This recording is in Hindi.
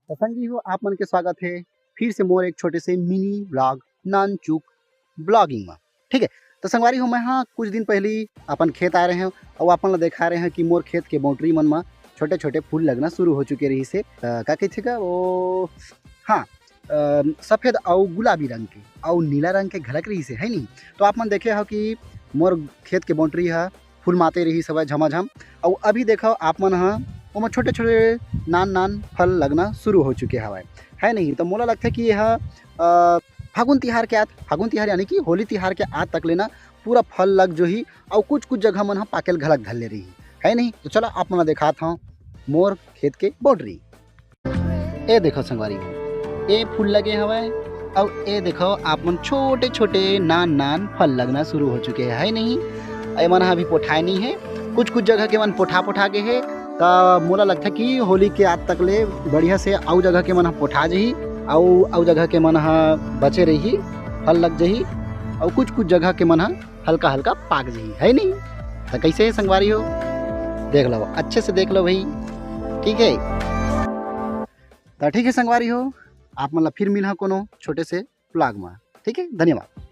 तो संगी हो आप मन के स्वागत है फिर से मोर एक छोटे से मिनी ब्लॉग नानचुक ब्लॉगिंग में। ठीक है, तो संगवारी हो मैं हाँ कुछ दिन पहले अपन खेत आ रहे हैं और अपन ला देखा रहे हैं कि मोर खेत के बाउंड्री मन में छोटे छोटे फूल लगना शुरू हो चुके रही से का कहते का वो हाँ सफ़ेद और गुलाबी रंग के और नीला रंग के घलक रही से है नहीं। तो आप मन देखे हो कि मोर खेत के बाउंड्री है फूल माते रही सब झमाझम और अभी देखो आप मन हाँ वो छोटे छोटे नान नान फल लगना शुरू हो चुके हवा है नहीं। तो मोला लगता है कि यह फागुन तिहार के आत फागुन तिहार यानी कि होली तिहार के आत तक लेना पूरा फल लग जो ही और कुछ कुछ जगह मन पाकेल घलक धल ले रही है नहीं। तो चलो आप मन देखा था मोर खेत के बाउंड्री ए देखो संगवारी ए फूल लगे हवाए और ए देखो आप मन छोटे छोटे नान नान फल लगना शुरू हो चुके है नहीं। ए मन अभी पोठाए नहीं है, कुछ कुछ जगह के मन पोठा के है। तो मोला लगता कि होली के आज तक ले बढ़िया से आउ जगह के मन पोठा जही आउ जगह के मन बचे रही फल लग जही और कुछ कुछ जगह के मन हल्का हल्का पाक जही है नहीं। तो कैसे है संगवारी हो देख लो अच्छे से देख लो भाई। ठीक है तो ठीक है संगवारी हो आप मतलब फिर मिल कोनो छोटे से ब्लॉग में। ठीक है, धन्यवाद।